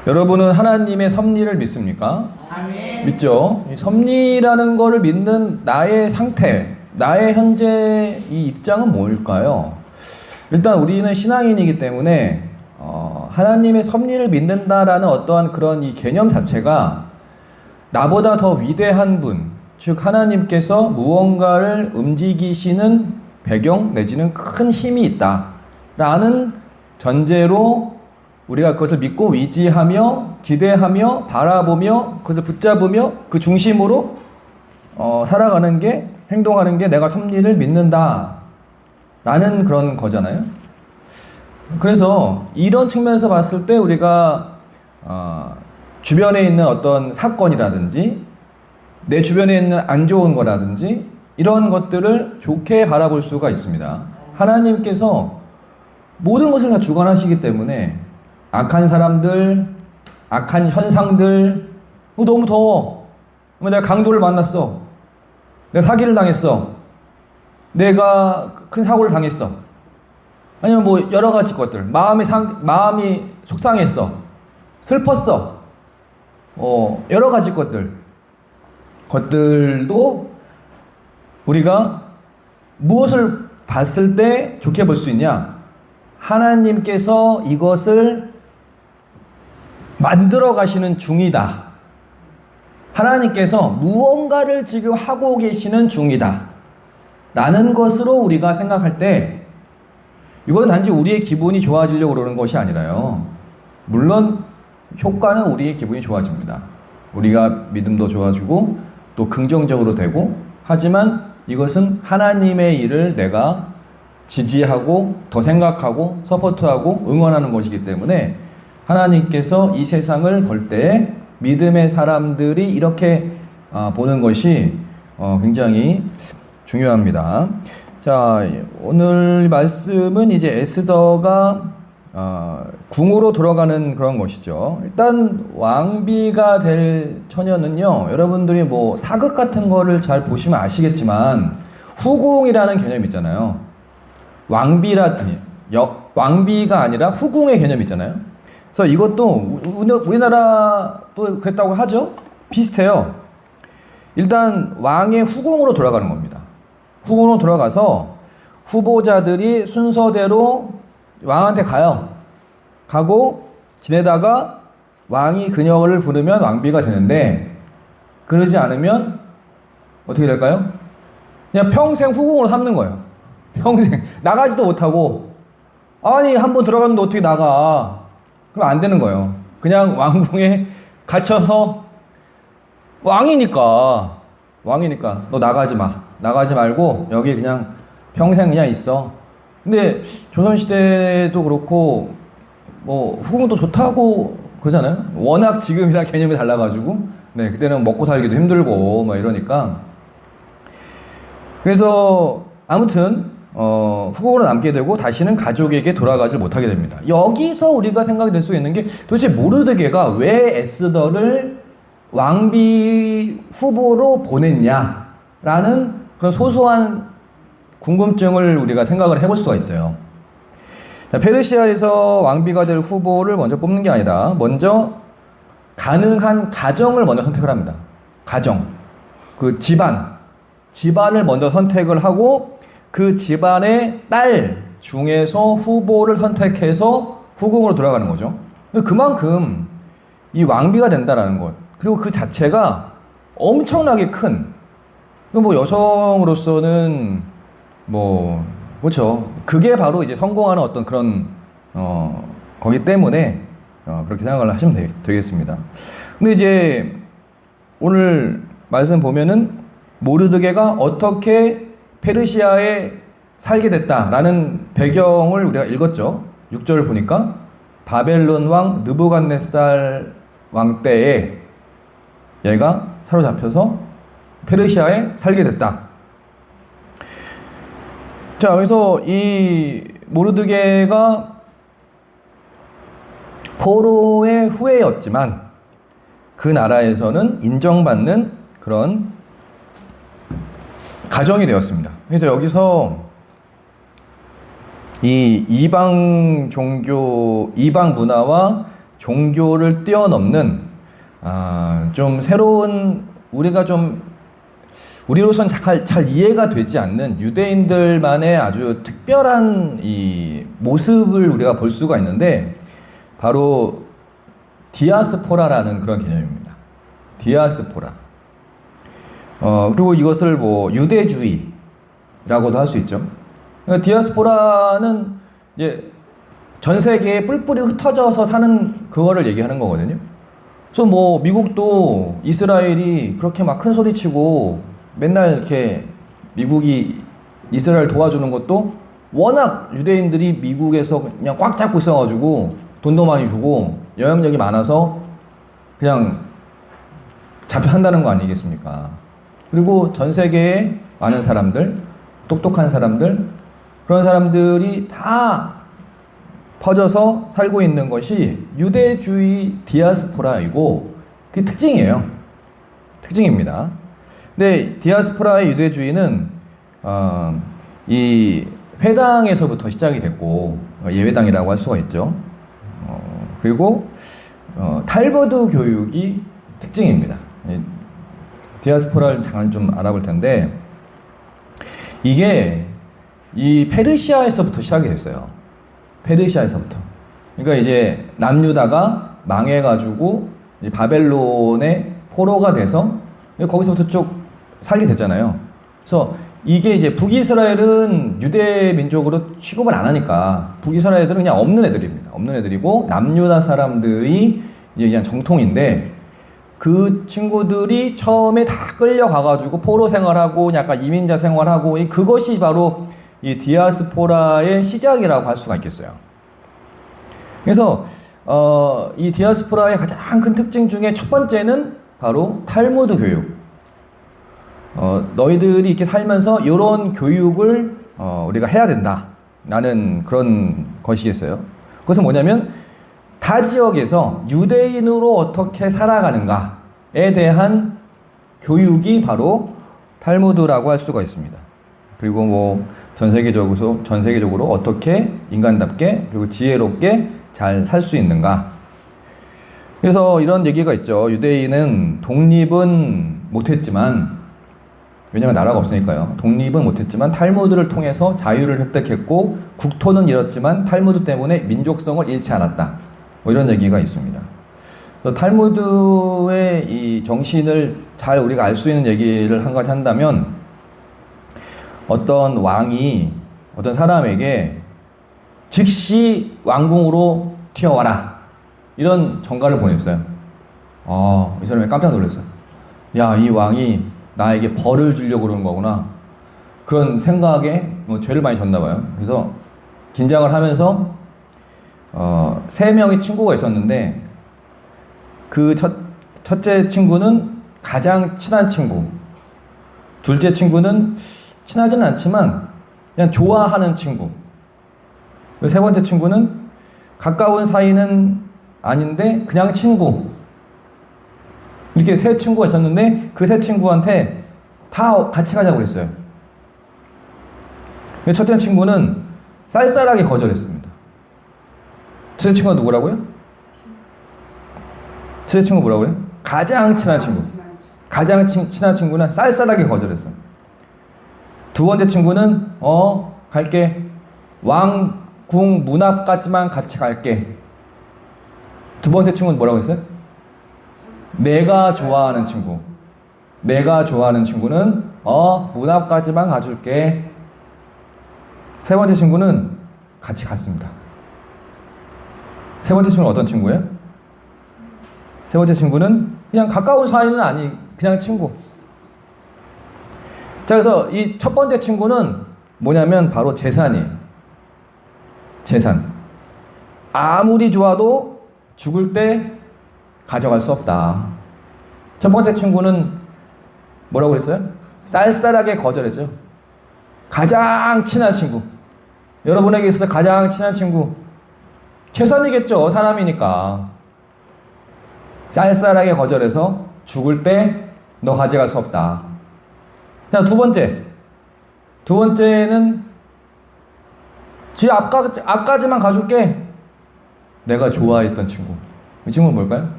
여러분은 하나님의 섭리를 믿습니까? 아멘. 믿죠? 이 섭리라는 거를 믿는 나의 상태, 나의 현재 이 입장은 뭘까요? 일단 우리는 신앙인이기 때문에 하나님의 섭리를 믿는다라는 어떠한 그런 이 개념 자체가 나보다 더 위대한 분, 즉 하나님께서 무언가를 움직이시는 배경 내지는 큰 힘이 있다라는 전제로 우리가 그것을 믿고 의지하며 기대하며 바라보며 그것을 붙잡으며 그 중심으로 살아가는 게, 행동하는 게 내가 섭리를 믿는다 라는 그런 거잖아요. 그래서 이런 측면에서 봤을 때 우리가 주변에 있는 어떤 사건이라든지 내 주변에 있는 안 좋은 거라든지 이런 것들을 좋게 바라볼 수가 있습니다. 하나님께서 모든 것을 다 주관하시기 때문에 악한 사람들, 악한 현상들, 너무 더워, 내가 강도를 만났어, 내가 사기를 당했어, 내가 큰 사고를 당했어, 아니면 뭐 여러 가지 것들, 마음이 속상했어, 슬펐어, 여러 가지 것들도 우리가 무엇을 봤을 때 좋게 볼 수 있냐? 하나님께서 이것을 만들어 가시는 중이다. 하나님께서 무언가를 지금 하고 계시는 중이다. 라는 것으로 우리가 생각할 때 이건 단지 우리의 기분이 좋아지려고 그러는 것이 아니라요. 물론 효과는 우리의 기분이 좋아집니다. 우리가 믿음도 좋아지고 또 긍정적으로 되고, 하지만 이것은 하나님의 일을 내가 지지하고 더 생각하고 서포트하고 응원하는 것이기 때문에 하나님께서 이 세상을 볼 때 믿음의 사람들이 이렇게 보는 것이 굉장히 중요합니다. 자, 오늘 말씀은 이제 에스더가 궁으로 들어가는 그런 것이죠. 일단 왕비가 될 처녀는요, 여러분들이 뭐 사극 같은 거를 잘 보시면 아시겠지만 후궁이라는 개념이 있잖아요. 왕비가 아니라 후궁의 개념이 있잖아요. 그래서 이것도 우리나라도 그랬다고 하죠. 비슷해요. 일단 왕의 후궁으로 돌아가는 겁니다. 후궁으로 들어가서 후보자들이 순서대로 왕한테 가고 지내다가 왕이 그녀를 부르면 왕비가 되는데, 그러지 않으면 어떻게 될까요? 그냥 평생 후궁으로 삼는 거예요. 평생 나가지도 못하고, 아니 한번 들어갔는데 어떻게 나가? 그럼 안 되는 거예요. 그냥 왕궁에 갇혀서 왕이니까 너 나가지 말고 여기 그냥 평생 그냥 있어. 근데 조선시대도 그렇고 뭐 후궁도 좋다고 그러잖아요. 워낙 지금이랑 개념이 달라가지고, 네, 그때는 먹고 살기도 힘들고 뭐 이러니까. 그래서 아무튼 후궁으로 남게 되고 다시는 가족에게 돌아가지 못하게 됩니다. 여기서 우리가 생각이 될 수 있는 게, 도대체 모르드게가 왜 에스더를 왕비 후보로 보냈냐라는 그런 소소한 궁금증을 우리가 생각을 해볼 수가 있어요. 자, 페르시아에서 왕비가 될 후보를 먼저 뽑는 게 아니라 먼저 가능한 가정을 먼저 선택을 합니다. 가정, 그 집안을 먼저 선택을 하고 그 집안의 딸 중에서 후보를 선택해서 후궁으로 들어가는 거죠. 그만큼 이 왕비가 된다라는 것, 그리고 그 자체가 엄청나게 큰, 뭐 여성으로서는 그렇죠. 그게 바로 이제 성공하는 어떤 그런 거기 때문에 그렇게 생각을 하시면 되겠습니다. 근데 이제 오늘 말씀 보면은 모르드게가 어떻게 페르시아에 살게 됐다라는 배경을 우리가 읽었죠. 6절을 보니까 바벨론 왕 느부갓네살 왕 때에 얘가 사로잡혀서 페르시아에 살게 됐다. 자, 그래서 이 모르드게가 포로의 후예였지만 그 나라에서는 인정받는 그런 가정이 되었습니다. 그래서 여기서 이 이방 종교, 이방 문화와 종교를 뛰어넘는 좀 새로운 우리로선 잘 이해가 되지 않는 유대인들만의 아주 특별한 이 모습을 우리가 볼 수가 있는데 바로 디아스포라라는 그런 개념입니다. 디아스포라. 그리고 이것을 뭐 유대주의라고도 할 수 있죠. 그러니까 디아스포라는 이제 전 세계에 뿔뿔이 흩어져서 사는 그거를 얘기하는 거거든요. 그래서 뭐 미국도 이스라엘이 그렇게 막 큰 소리 치고 맨날 이렇게 미국이 이스라엘 도와주는 것도 워낙 유대인들이 미국에서 그냥 꽉 잡고 있어가지고 돈도 많이 주고 영향력이 많아서 그냥 잡혀한다는 거 아니겠습니까? 그리고 전 세계에 많은 사람들, 똑똑한 사람들, 그런 사람들이 다 퍼져서 살고 있는 것이 유대주의 디아스포라이고 그게 특징이에요. 특징입니다. 근데 디아스포라의 유대주의는 이 회당에서부터 시작이 됐고 예회당이라고 할 수가 있죠. 그리고 탈무드 교육이 특징입니다. 디아스포라를 잠깐 좀 알아볼 텐데 이게 이 페르시아에서부터 시작이 됐어요. 페르시아에서부터. 그러니까 이제 남유다가 망해가지고 바벨론의 포로가 돼서 거기서부터 쭉 살게 됐잖아요. 그래서 이게 이제 북이스라엘은 유대 민족으로 취급을 안 하니까 북이스라엘들은 그냥 없는 애들입니다. 없는 애들이고 남유다 사람들이 이제 그냥 정통인데 그 친구들이 처음에 다 끌려가가지고 포로 생활하고 약간 이민자 생활하고 그것이 바로 이 디아스포라의 시작이라고 할 수가 있겠어요. 그래서 이 디아스포라의 가장 큰 특징 중에 첫 번째는 바로 탈무드 교육. 너희들이 이렇게 살면서 이런 교육을 우리가 해야 된다라는 그런 것이겠어요. 그것은 뭐냐면 타 지역에서 유대인으로 어떻게 살아가는가에 대한 교육이 바로 탈무드라고 할 수가 있습니다. 그리고 뭐 전 세계적으로 어떻게 인간답게 그리고 지혜롭게 잘 살 수 있는가. 그래서 이런 얘기가 있죠. 유대인은 독립은 못했지만, 왜냐면 나라가 없으니까요. 독립은 못했지만 탈무드를 통해서 자유를 획득했고 국토는 잃었지만 탈무드 때문에 민족성을 잃지 않았다. 뭐 이런 얘기가 있습니다. 탈무드의 이 정신을 잘 우리가 알 수 있는 얘기를 한 가지 한다면 어떤 왕이 어떤 사람에게 즉시 왕궁으로 튀어와라 이런 전가를 보냈어요. 이 사람이 깜짝 놀랐어요. 야, 이 왕이 나에게 벌을 주려고 그러는 거구나. 그런 생각에 뭐 죄를 많이 졌나 봐요. 그래서 긴장을 하면서 3명의 친구가 있었는데 그 첫째 친구는 가장 친한 친구, 둘째 친구는 친하지는 않지만 그냥 좋아하는 친구, 세 번째 친구는 가까운 사이는 아닌데 그냥 친구. 이렇게 세 친구가 있었는데 그 세 친구한테 다 같이 가자고 그랬어요. 첫째 친구는 쌀쌀하게 거절했습니다. 첫째 친구가 누구라고요? 첫째 친구 뭐라고요? 가장 친한 친구. 가장 친한 친구는 쌀쌀하게 거절했어요. 두 번째 친구는 갈게. 왕궁 문 앞까지만 같이 갈게. 두 번째 친구는 뭐라고 했어요? 내가 좋아하는 친구. 내가 좋아하는 친구는 문 앞까지만 가줄게. 세 번째 친구는 같이 갔습니다. 세 번째 친구는 어떤 친구예요? 세 번째 친구는 그냥 가까운 사이는 아니, 그냥 친구. 자, 그래서 이 첫 번째 친구는 뭐냐면 바로 재산이에요. 재산. 아무리 좋아도 죽을 때 가져갈 수 없다. 첫 번째 친구는 뭐라고 했어요? 쌀쌀하게 거절했죠. 가장 친한 친구. 여러분에게 있어서 가장 친한 친구. 최선이겠죠. 사람이니까. 쌀쌀하게 거절해서 죽을 때 너 가져갈 수 없다. 자, 두 번째. 두 번째는 집 앞까지만 가줄게. 내가 좋아했던 친구. 이 친구는 뭘까요?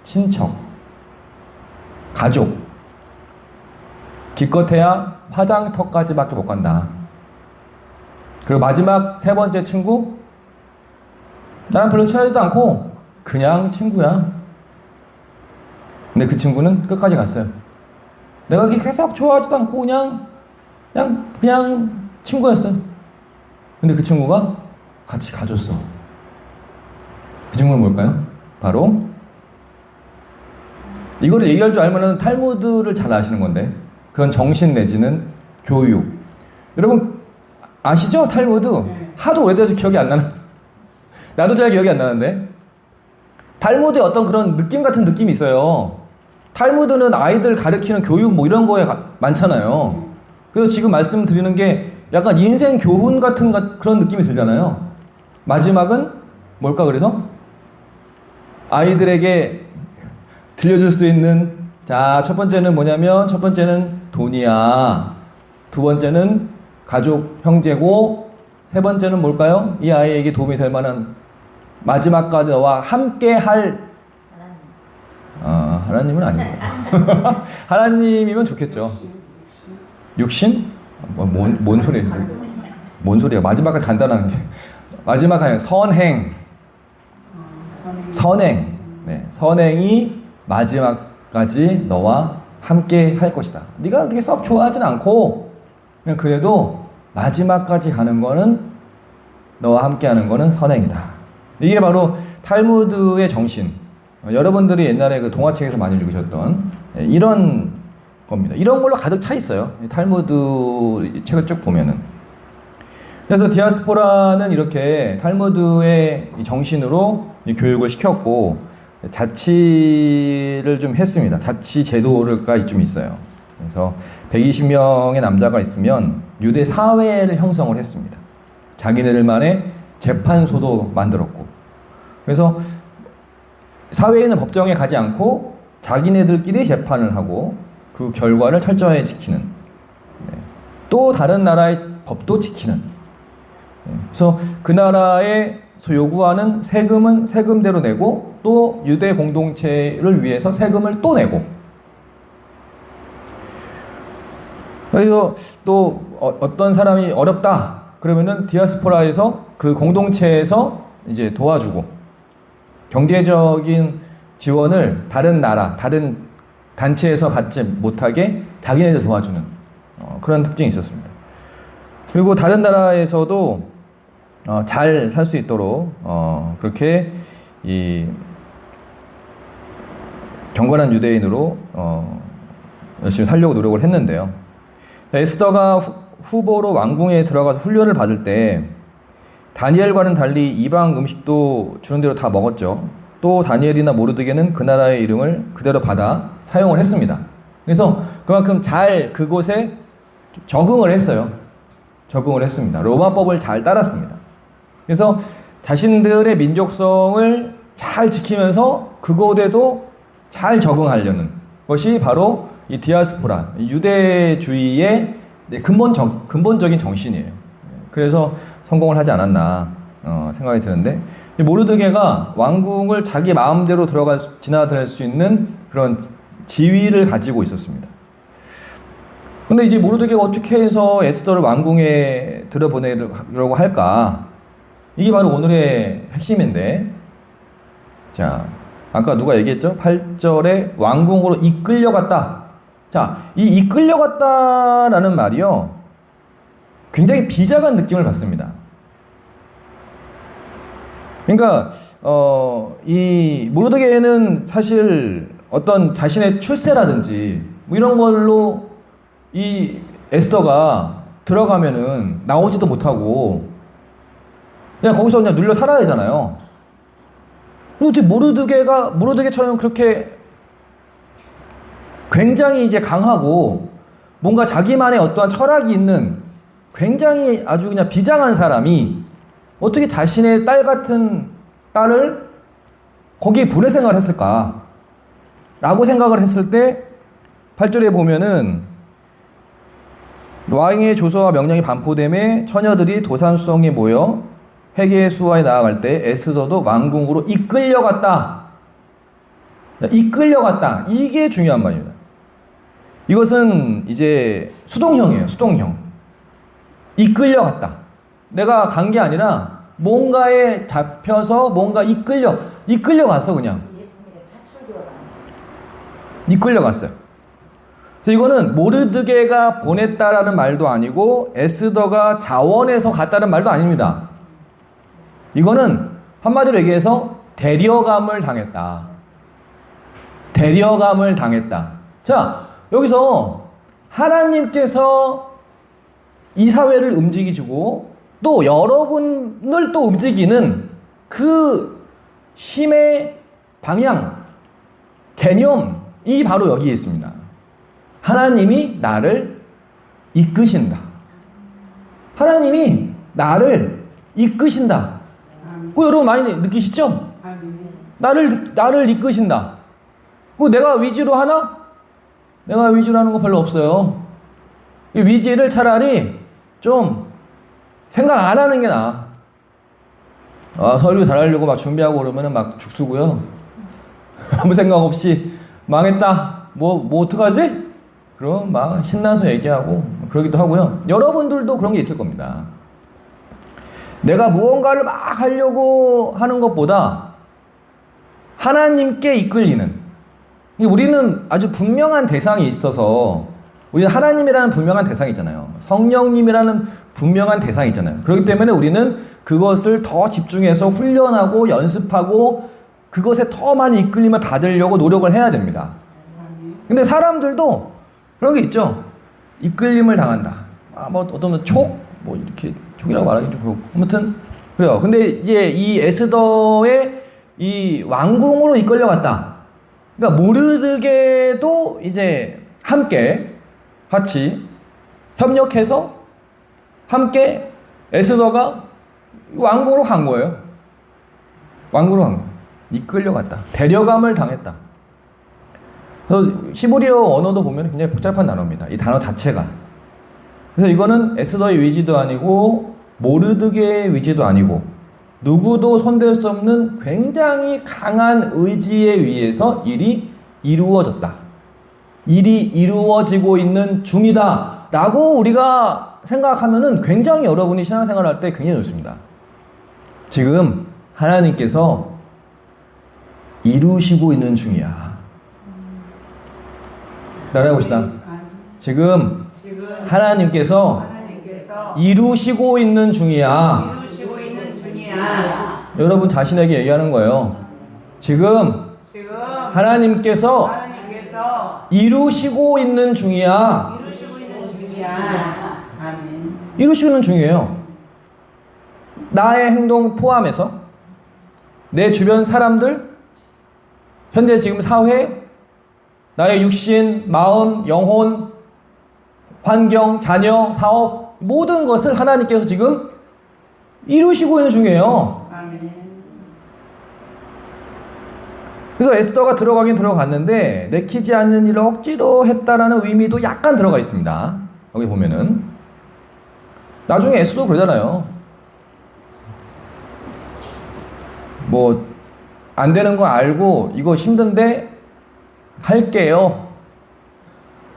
친척, 가족. 기껏해야 화장터까지밖에 못 간다. 그리고 마지막 세 번째 친구, 나랑 별로 친하지도 않고 그냥 친구야. 근데 그 친구는 끝까지 갔어요. 내가 계속 좋아하지도 않고 그냥 친구였어. 근데 그 친구가 같이 가줬어. 그 친구는 뭘까요? 바로 이거를 얘기할 줄 알면은 탈무드를 잘 아시는 건데, 그런 정신 내지는 교육. 여러분 아시죠? 탈무드. 하도 오래돼서 기억이 안 나는. 나도 잘 기억이 안 나는데. 탈무드에 어떤 그런 느낌 같은 느낌이 있어요. 탈무드는 아이들 가르치는 교육 뭐 이런 거에 많잖아요. 그래서 지금 말씀드리는 게 약간 인생 교훈 같은 그런 느낌이 들잖아요. 마지막은 뭘까 그래서? 아이들에게 들려줄 수 있는, 자, 첫 번째는 뭐냐면, 첫 번째는 돈이야. 두 번째는 가족, 형제고, 세 번째는 뭘까요? 이 아이에게 도움이 될 만한, 마지막까지 너와 함께 할, 하나님은 아니고. 하나님이면 좋겠죠. 육신? 뭔 소리예요? 뭔 소리야? 마지막까지 간단한 게. 마지막에 선행. 선행. 네, 선행이 마지막까지 너와 함께 할 것이다. 네가 그렇게 썩 좋아하진 않고 그냥 그래도 마지막까지 가는 거는, 너와 함께 하는 거는 선행이다. 이게 바로 탈무드의 정신. 여러분들이 옛날에 그 동화책에서 많이 읽으셨던 이런 겁니다. 이런 걸로 가득 차 있어요. 탈무드 책을 쭉 보면은. 그래서 디아스포라는 이렇게 탈무드의 정신으로 교육을 시켰고, 자치를 좀 했습니다. 자치 제도가 좀 있어요. 그래서 120명의 남자가 있으면 유대 사회를 형성을 했습니다. 자기네들만의 재판소도 만들었고, 그래서 사회에는 법정에 가지 않고 자기네들끼리 재판을 하고 그 결과를 철저히 지키는, 또 다른 나라의 법도 지키는, 그래서 그 나라에서 요구하는 세금은 세금대로 내고, 또 유대 공동체를 위해서 세금을 또 내고, 그래서 또 어떤 사람이 어렵다 그러면은 디아스포라에서 그 공동체에서 이제 도와주고, 경제적인 지원을 다른 나라, 다른 단체에서 받지 못하게 자기네들 도와주는 그런 특징이 있었습니다. 그리고 다른 나라에서도 잘 살 수 있도록 그렇게 이 경건한 유대인으로 열심히 살려고 노력을 했는데요. 에스더가 후보로 왕궁에 들어가서 훈련을 받을 때 다니엘과는 달리 이방 음식도 주는 대로 다 먹었죠. 또 다니엘이나 모르드게는 그 나라의 이름을 그대로 받아 사용을 했습니다. 그래서 그만큼 잘 그곳에 적응을 했어요. 적응을 했습니다. 로마법을 잘 따랐습니다. 그래서 자신들의 민족성을 잘 지키면서 그곳에도 잘 적응하려는 것이 바로 이 디아스포라, 유대주의의 근본적인 정신이에요. 그래서 성공을 하지 않았나 생각이 드는데, 모르드게가 왕궁을 자기 마음대로 지나들 수 있는 그런 지위를 가지고 있었습니다. 근데 이제 모르드게가 어떻게 해서 에스더를 왕궁에 들여보내려고 할까? 이게 바로 오늘의 핵심인데, 자, 아까 누가 얘기했죠? 8절에 왕궁으로 이끌려갔다. 자, 이 이끌려갔다라는 말이요, 굉장히 비장한 느낌을 받습니다. 그러니까 이 모르드게는 사실 어떤 자신의 출세라든지 뭐 이런 걸로 이 에스더가 들어가면은 나오지도 못하고 그냥 거기서 그냥 눌려 살아야 되잖아요. 근데 모르드게처럼 그렇게 굉장히 이제 강하고 뭔가 자기만의 어떠한 철학이 있는 굉장히 아주 그냥 비장한 사람이 어떻게 자신의 딸 같은 딸을 거기에 보낼 생각을 했을까? 라고 생각을 했을 때 8절에 보면은 왕의 조서와 명령이 반포됨에 처녀들이 도산수성에 모여 회개 수화에 나아갈 때 에스더도 왕궁으로 이끌려갔다. 이끌려갔다. 이게 중요한 말입니다. 이것은 이제 수동형이에요. 수동형. 이끌려갔다. 내가 간 게 아니라 뭔가에 잡혀서 뭔가 이끌려갔어 그냥. 이끌려갔어요. 그래서 이거는 모르드게가 보냈다라는 말도 아니고 에스더가 자원해서 갔다는 말도 아닙니다. 이거는 한마디로 얘기해서 데려감을 당했다. 데려감을 당했다. 자, 여기서 하나님께서 이 사회를 움직이시고 또 여러분을 또 움직이는 그 힘의 방향, 개념이 바로 여기에 있습니다. 하나님이 나를 이끄신다. 하나님이 나를 이끄신다. 여러분 많이 느끼시죠? 나를 이끄신다. 내가 위주로 하나? 내가 위주로 하는 거 별로 없어요. 이 위지를 차라리 좀 생각 안 하는 게 나아. 설교 잘하려고 막 준비하고 그러면은 막 죽쓰고요. 아무 생각 없이 망했다. 뭐 어떡하지? 그럼 막 신나서 얘기하고 그러기도 하고요. 여러분들도 그런 게 있을 겁니다. 내가 무언가를 막 하려고 하는 것보다 하나님께 이끌리는, 우리는 아주 분명한 대상이 있어서, 우리는 하나님이라는 분명한 대상이 있잖아요. 성령님이라는 분명한 대상이 있잖아요. 그렇기 때문에 우리는 그것을 더 집중해서 훈련하고 연습하고 그것에 더 많이 이끌림을 받으려고 노력을 해야 됩니다. 근데 사람들도 그런 게 있죠. 이끌림을 당한다. 어떤 이렇게 촉이라고 말하기 좀 그렇고. 아무튼, 그래요. 근데 이제 이 에스더의 이 왕궁으로 이끌려갔다. 그러니까 모르드게도 이제 함께 같이 협력해서 함께 에스더가 왕궁으로 간 거예요. 왕궁으로 간 거예요. 이끌려갔다. 데려감을 당했다. 그래서 히브리어 언어도 보면 굉장히 복잡한 단어입니다. 이 단어 자체가. 그래서 이거는 에스더의 위지도 아니고 모르드게의 위지도 아니고 누구도 손댈 수 없는 굉장히 강한 의지에 의해서 일이 이루어졌다. 일이 이루어지고 있는 중이다 라고 우리가 생각하면은 굉장히 여러분이 신앙생활 할 때 굉장히 좋습니다. 지금 하나님께서 이루시고 있는 중이야. 따라해봅시다. 지금 하나님께서 이루시고 있는 중이야. 여러분 자신에게 얘기하는 거예요. 지금 하나님께서 이루시고 있는 중이야. 이루시고 있는 중이에요. 나의 행동 포함해서 내 주변 사람들, 현재 지금 사회, 나의 육신, 마음, 영혼, 환경, 자녀, 사업, 모든 것을 하나님께서 지금 이루시고 있는 중이에요. 그래서 에스더가 들어가긴 들어갔는데 내키지 않는 일을 억지로 했다라는 의미도 약간 들어가 있습니다. 여기 보면은 나중에 에스더 그러잖아요. 안 되는 거 알고 이거 힘든데 할게요.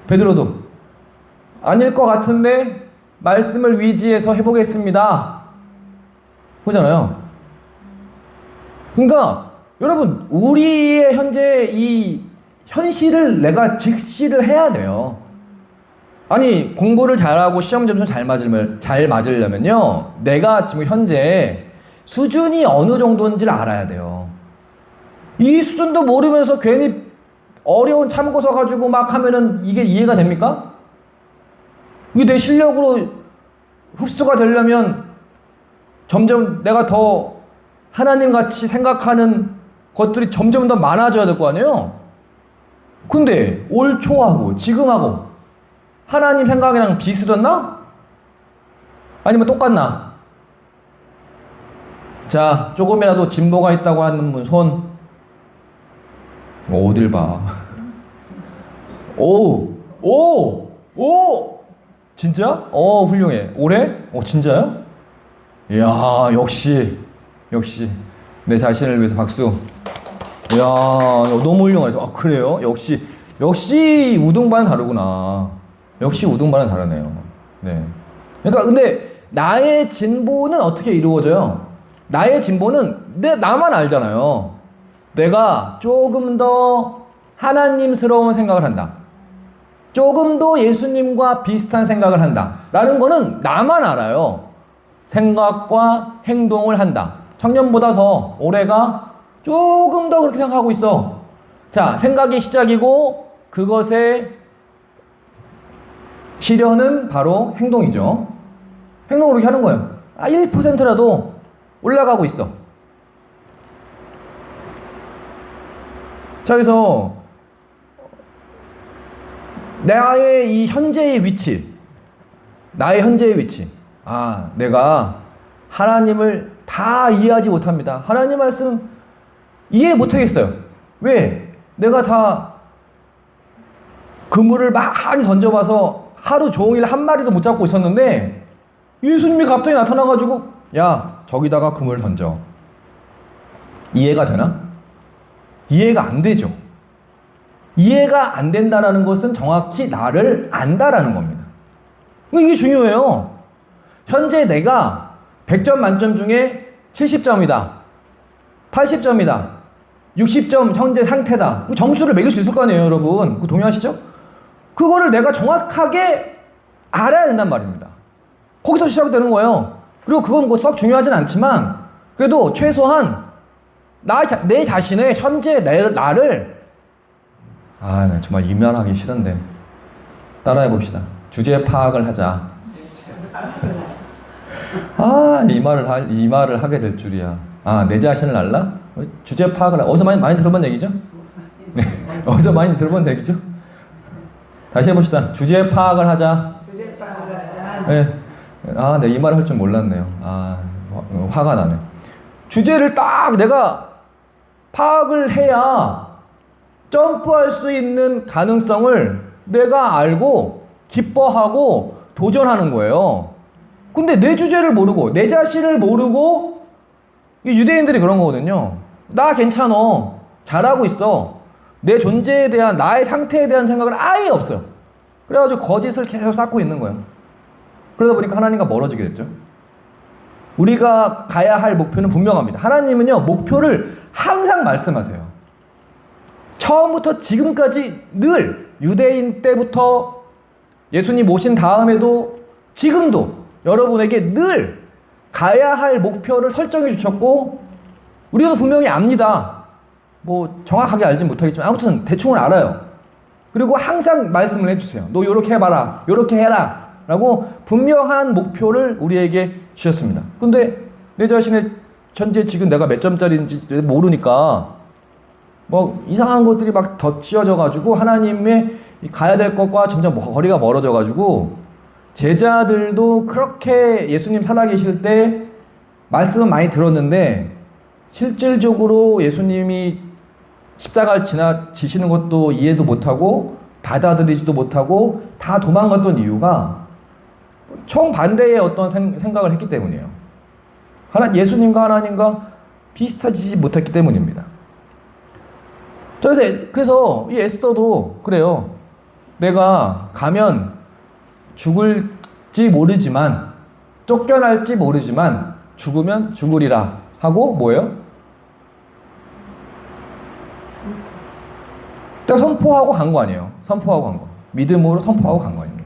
베드로도 아닐 것 같은데 말씀을 위지해서 해보겠습니다. 그러잖아요. 그러니까 여러분, 우리의 현재 이 현실을 내가 직시를 해야 돼요. 아니, 공부를 잘하고 시험 점수 잘 맞으려면요, 내가 지금 현재 수준이 어느 정도인지를 알아야 돼요. 이 수준도 모르면서 괜히 어려운 참고서 가지고 막 하면은 이게 이해가 됩니까? 이게 내 실력으로 흡수가 되려면 점점 내가 더 하나님 같이 생각하는 것들이 점점 더 많아져야 될 거 아니에요? 근데 올 초하고 지금하고 하나님 생각이랑 비슷했나? 아니면 똑같나? 자, 조금이라도 진보가 있다고 하는 분 손. 어딜 봐. 오! 진짜? 훌륭해. 올해? 진짜요? 이야, 역시. 내 자신을 위해서 박수. 이야, 너무 훌륭하죠. 아, 그래요? 역시 우등반은 다르구나. 역시 우등반은 다르네요. 네. 그러니까 근데 나의 진보는 어떻게 이루어져요? 나의 진보는 나만 알잖아요. 내가 조금 더 하나님스러운 생각을 한다. 조금 더 예수님과 비슷한 생각을 한다. 라는 거는 나만 알아요. 생각과 행동을 한다. 청년보다 더 올해가 조금 더 그렇게 생각하고 있어. 자, 생각이 시작이고 그것의 실현은 바로 행동이죠. 행동을 그렇게 하는 거예요. 1%라도 올라가고 있어. 자, 그래서 나의 이 현재의 위치, 내가 하나님을 다 이해하지 못합니다. 하나님 말씀 이해 못하겠어요. 왜? 내가 다 그물을 많이 던져봐서 하루 종일 한 마리도 못 잡고 있었는데 예수님이 갑자기 나타나가지고 야, 저기다가 그물 던져. 이해가 되나? 이해가 안 되죠. 이해가 안 된다는 것은 정확히 나를 안다라는 겁니다. 이게 중요해요. 현재 내가 100점 만점 중에 70점이다. 80점이다. 60점 현재 상태다. 점수를 매길 수 있을 거 아니에요, 여러분. 그거 동의하시죠? 그거를 내가 정확하게 알아야 된단 말입니다. 거기서 시작되는 거예요. 그리고 그건 뭐 썩 중요하진 않지만 그래도 최소한 내 자신의 현재 나를 나 정말 이면하기 싫은데 따라해 봅시다. 주제 파악을 하자. 이 말을 하게 될 줄이야. 내 자신을 알라? 주제 파악을 어디서 많이 들어본 얘기죠? 네, 어디서 많이 들어본 얘기죠? 다시 해봅시다. 주제 파악을 하자. 주제 파악을 하자. 네. 네, 이 말을 할 줄 몰랐네요. 화가 나네. 주제를 딱 내가 파악을 해야 점프할 수 있는 가능성을 내가 알고 기뻐하고 도전하는 거예요. 근데 내 주제를 모르고 내 자신을 모르고 유대인들이 그런 거거든요. 나 괜찮어. 잘하고 있어. 내 존재에 대한 나의 상태에 대한 생각을 아예 없어요. 그래가지고 거짓을 계속 쌓고 있는 거예요. 그러다 보니까 하나님과 멀어지게 됐죠. 우리가 가야 할 목표는 분명합니다. 하나님은요, 목표를 항상 말씀하세요. 처음부터 지금까지 늘 유대인 때부터 예수님 오신 다음에도 지금도 여러분에게 늘 가야 할 목표를 설정해 주셨고 우리도 분명히 압니다. 뭐 정확하게 알진 못하겠지만 아무튼 대충은 알아요. 그리고 항상 말씀을 해주세요. 너 요렇게 해봐라. 요렇게 해라. 라고 분명한 목표를 우리에게 주셨습니다. 근데 내 자신의 현재 지금 내가 몇 점짜리인지 모르니까 뭐 이상한 것들이 막 덧씌워져 가지고 하나님의 가야 될 것과 점점 거리가 멀어져 가지고 제자들도 그렇게 예수님 살아계실 때 말씀은 많이 들었는데 실질적으로 예수님이 십자가를 지시는 것도 이해도 못하고 받아들이지도 못하고 다 도망갔던 이유가 정반대의 어떤 생각을 했기 때문이에요. 예수님과 하나님과 비슷하지 못했기 때문입니다. 그래서 이 에스더도 그래요. 내가 가면 죽을지 모르지만 쫓겨날지 모르지만 죽으면 죽으리라 하고 뭐예요? 내가 선포하고 간 거 아니에요. 선포하고 간 거. 믿음으로 선포하고 간 거 아닙니까?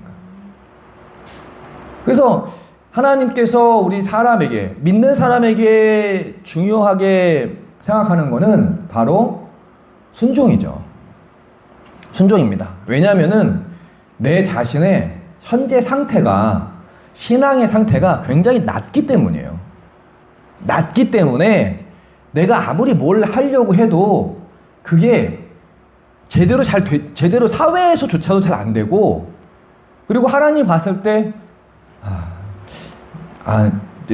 그래서 하나님께서 우리 사람에게, 믿는 사람에게 중요하게 생각하는 거는 바로 순종이죠. 순종입니다. 왜냐하면은 내 자신의 현재 상태가, 신앙의 상태가 굉장히 낮기 때문이에요. 낮기 때문에 내가 아무리 뭘 하려고 해도 그게 제대로 사회에서조차도 잘 안 되고, 그리고 하나님 봤을 때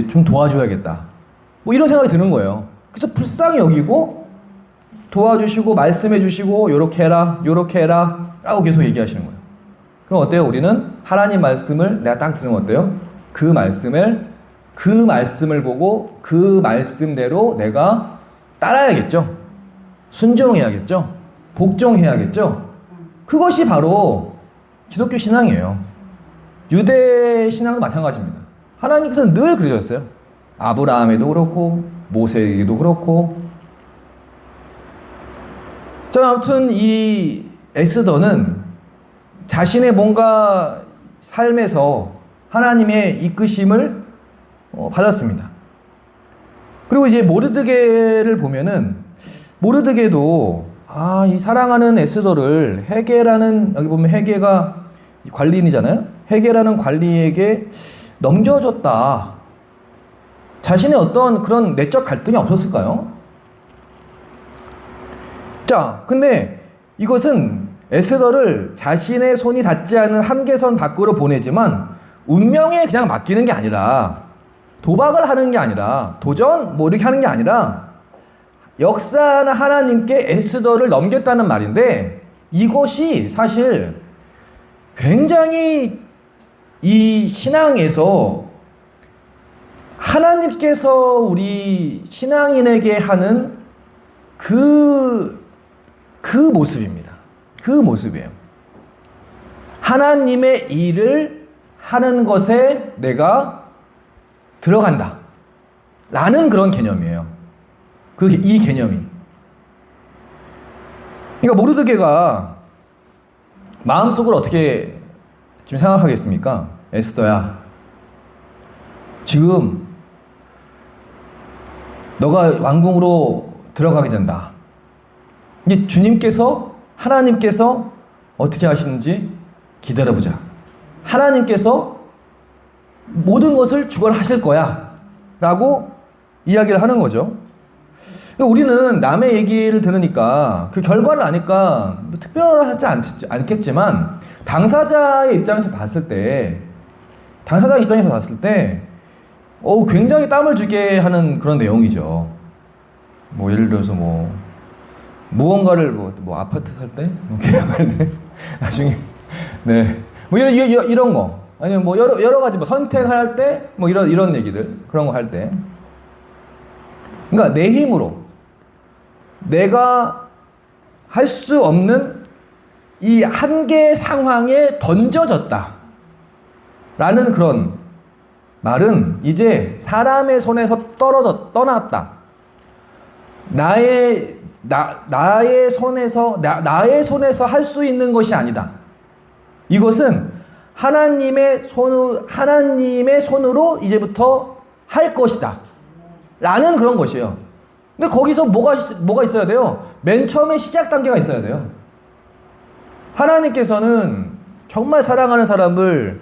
좀 도와줘야겠다, 뭐 이런 생각이 드는 거예요. 그래서 불쌍히 여기고 도와주시고 말씀해 주시고 요렇게 해라 요렇게 해라 라고 계속 얘기하시는 거예요. 그럼 어때요? 우리는 하나님 말씀을 내가 딱 들으면 어때요? 그 말씀을 보고 그 말씀대로 내가 따라야겠죠. 순종해야겠죠? 복종해야겠죠? 그것이 바로 기독교 신앙이에요. 유대 신앙도 마찬가지입니다. 하나님께서는 늘 그러셨어요. 아브라함에도 그렇고 모세에게도 그렇고. 자, 아무튼 이 에스더는 자신의 뭔가 삶에서 하나님의 이끄심을 받았습니다. 그리고 이제 모르드게를 보면은 모르드게도 이 사랑하는 에스더를 헤게라는, 여기 보면 헤게가 관리인이잖아요. 헤게라는 관리에게 넘겨줬다. 자신의 어떤 그런 내적 갈등이 없었을까요? 자, 근데 이것은 에스더를 자신의 손이 닿지 않은 한계선 밖으로 보내지만 운명에 그냥 맡기는 게 아니라, 도박을 하는 게 아니라, 도전 뭐 이렇게 하는 게 아니라 역사나 하나님께 에스더를 넘겼다는 말인데, 이것이 사실 굉장히 이 신앙에서 하나님께서 우리 신앙인에게 하는 그 모습입니다. 그 모습이에요. 하나님의 일을 하는 것에 내가 들어간다 라는 그런 개념이에요. 이 개념이. 그러니까 모르드게가 마음속으로 어떻게 지금 생각하겠습니까? 에스더야, 지금 너가 왕궁으로 들어가게 된다. 이제 주님께서, 하나님께서 어떻게 하시는지 기다려보자. 하나님께서 모든 것을 주관하실 거야 라고 이야기를 하는 거죠. 우리는 남의 얘기를 들으니까 그 결과를 아니까 뭐 특별하지 않겠지만, 당사자의 입장에서 봤을 때 굉장히 땀을 쥐게 하는 그런 내용이죠. 뭐 예를 들어서 무언가를 뭐 아파트 살 때, 계약할 때, 나중에 뭐 이런 거, 아니면 뭐 여러 가지 뭐 선택할 때, 뭐 이런 얘기들, 그런 거 할 때, 그러니까 내 힘으로 내가 할 수 없는 이 한계 상황에 던져졌다 라는 그런 말은 이제 사람의 손에서 떠났다. 나의 손에서 할 수 있는 것이 아니다. 이것은 하나님의 손으로 이제부터 할 것이다 라는 그런 것이에요. 근데 거기서 뭐가 있어야 돼요? 맨 처음에 시작 단계가 있어야 돼요. 하나님께서는 정말 사랑하는 사람을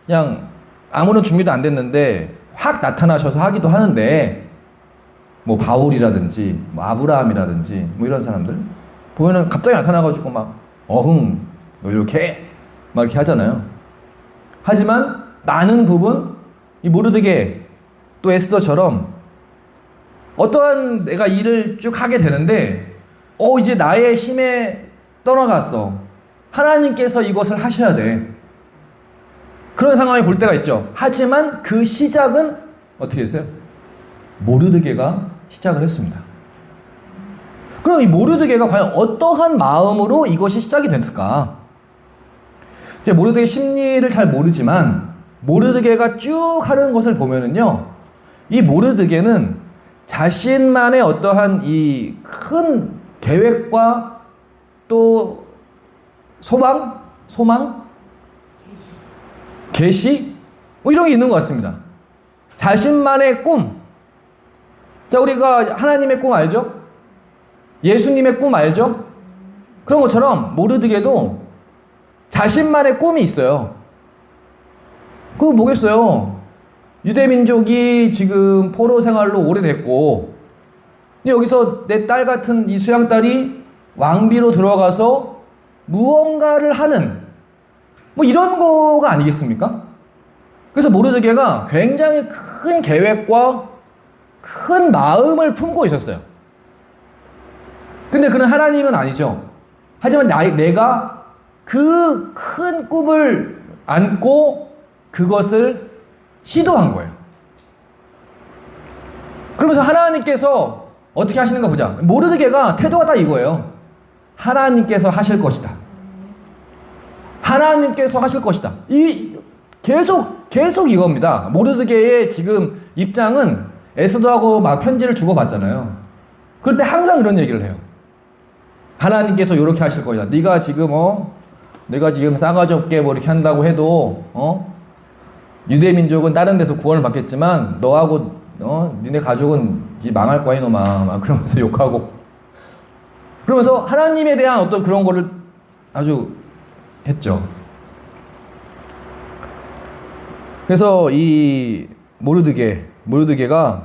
그냥 아무런 준비도 안 됐는데 확 나타나셔서 하기도 하는데, 뭐 바울이라든지 뭐 아브라함이라든지 뭐 이런 사람들 보면은 갑자기 나타나가지고 막 뭐 이렇게 막 이렇게 하잖아요. 하지만 많은 부분, 이 모르드게 또 에스더처럼 어떠한 내가 일을 쭉 하게 되는데 이제 나의 힘에 떠나갔어. 하나님께서 이것을 하셔야 돼. 그런 상황이 볼 때가 있죠. 하지만 그 시작은 어떻게 했어요? 모르드게가 시작을 했습니다. 그럼 이 모르드게가 과연 어떠한 마음으로 이것이 시작이 됐을까? 이제 모르드게 심리를 잘 모르지만 모르드게가 쭉 하는 것을 보면은요, 이 모르드게는 자신만의 어떠한 이 큰 계획과 또 소망, 계시, 뭐 이런 게 있는 것 같습니다. 자신만의 꿈. 자, 우리가 하나님의 꿈 알죠? 예수님의 꿈 알죠? 그런 것처럼 모르드게도 자신만의 꿈이 있어요. 그거 뭐겠어요? 유대민족이 지금 포로 생활로 오래됐고, 근데 여기서 내 딸 같은 이 수양딸이 왕비로 들어가서 무언가를 하는 뭐 이런 거가 아니겠습니까? 그래서 모르드게가 굉장히 큰 계획과 큰 마음을 품고 있었어요. 근데 그는 하나님은 아니죠. 하지만 내가 그 큰 꿈을 안고 그것을 시도한 거예요. 그러면서 하나님께서 어떻게 하시는가 보자. 모르드게가 태도가 다 이거예요. 하나님께서 하실 것이다. 하나님께서 하실 것이다. 이 계속 이겁니다. 모르드게의 지금 입장은 에스더하고 막 편지를 주고받잖아요. 그럴 때 항상 이런 얘기를 해요. 하나님께서 이렇게 하실 거야. 네가 지금 내가 지금 싸가지 없게 뭐 이렇게 한다고 해도 유대 민족은 다른 데서 구원을 받겠지만 너하고 니네 가족은 망할 거야 이놈아. 막 그러면서 욕하고 그러면서 하나님에 대한 어떤 그런 거를 아주 했죠. 그래서 이 모르드게가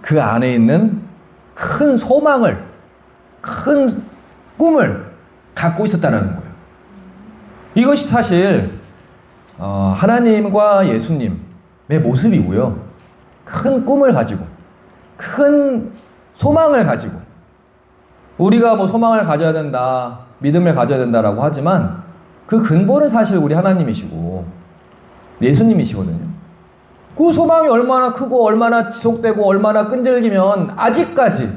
그 안에 있는 큰 소망을, 큰 꿈을 갖고 있었다는 거예요. 이것이 사실 하나님과 예수님의 모습이고요. 큰 꿈을 가지고, 큰 소망을 가지고, 우리가 뭐 소망을 가져야 된다, 믿음을 가져야 된다라고 하지만 그 근본은 사실 우리 하나님이시고 예수님이시거든요. 그 소망이 얼마나 크고 얼마나 지속되고 얼마나 끈질기면 아직까지,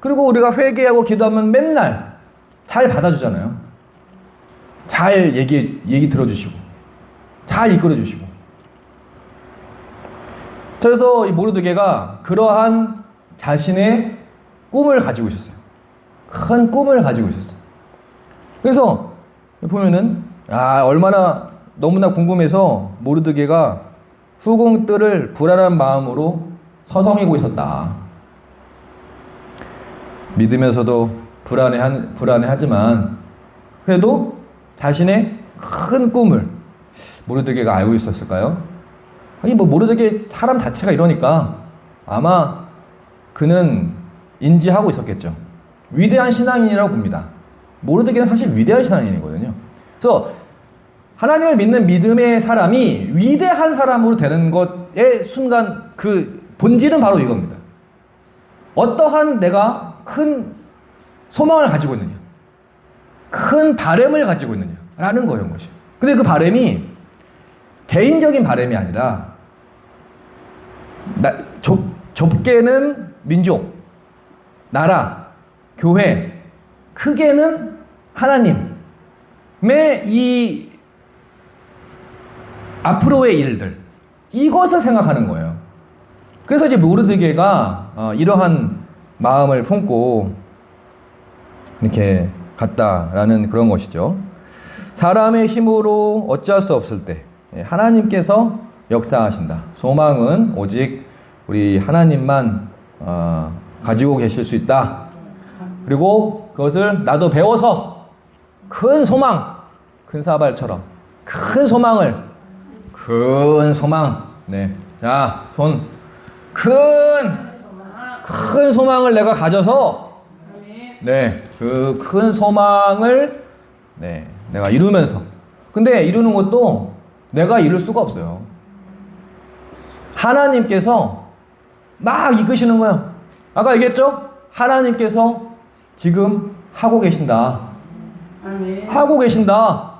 그리고 우리가 회개하고 기도하면 맨날 잘 받아주잖아요. 잘 얘기 들어주시고 잘 이끌어주시고. 그래서 이 모르드게가 그러한 자신의 꿈을 가지고 있었어요. 큰 꿈을 가지고 있었어요. 그래서 보면은 얼마나 너무나 궁금해서 모르드게가 후궁들을 불안한 마음으로 서성이고 있었다. 믿으면서도 불안해하지만 그래도 자신의 큰 꿈을 모르드게가 알고 있었을까요? 아니 뭐 모르드게 사람 자체가 이러니까 아마 그는 인지하고 있었겠죠. 위대한 신앙인이라고 봅니다. 모르드게는 사실 위대한 신앙인이거든요. 그래서 하나님을 믿는 믿음의 사람이 위대한 사람으로 되는 것의 순간 그 본질은 바로 이겁니다. 어떠한 내가 큰 소망을 가지고 있느냐, 큰 바램을 가지고 있느냐라는 거예요, 것이. 근데 그 바램이 개인적인 바램이 아니라 좁게는 민족, 나라, 교회, 크게는 하나님의 이 앞으로의 일들, 이것을 생각하는 거예요. 그래서 이제 모르드게가 이러한 마음을 품고 이렇게 갔다라는 그런 것이죠. 사람의 힘으로 어찌할 수 없을 때 하나님께서 역사하신다. 소망은 오직 우리 하나님만 가지고 계실 수 있다. 그리고 그것을 나도 배워서 큰 소망, 큰 사발처럼 큰 소망, 네, 자, 큰 소망을 내가 가져서, 네, 그 큰 소망을, 네, 내가 이루면서. 근데 이루는 것도 내가 이룰 수가 없어요. 하나님께서 막 이끄시는 거예요. 아까 얘기했죠? 하나님께서 지금 하고 계신다. 하고 계신다.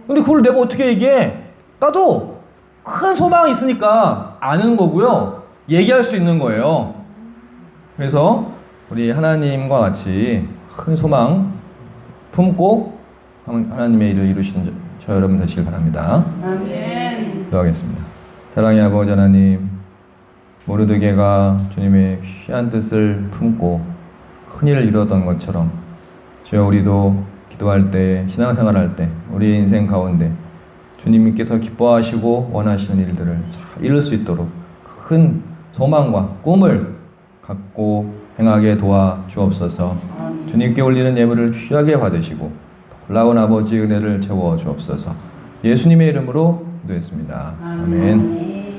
근데 그걸 내가 어떻게 얘기해? 나도 큰 소망이 있으니까 아는 거고요. 얘기할 수 있는 거예요. 그래서 우리 하나님과 같이 큰 소망 품고 하나님의 일을 이루시는 저 여러분 되시길 바랍니다. 아멘. 기도하겠습니다. 사랑의 아버지 하나님, 모르드게가 주님의 귀한 뜻을 품고 큰일을 이루었던 것처럼 주여 우리도 기도할 때, 신앙생활할 때 우리 인생 가운데 주님께서 기뻐하시고 원하시는 일들을 잘 이룰 수 있도록 큰 소망과 꿈을 갖고 행하게 도와 주옵소서. 주님께 올리는 예물을 귀하게 받으시고 놀라운 아버지 은혜를 채워 주옵소서. 예수님의 이름으로 기도했습니다. 아멘.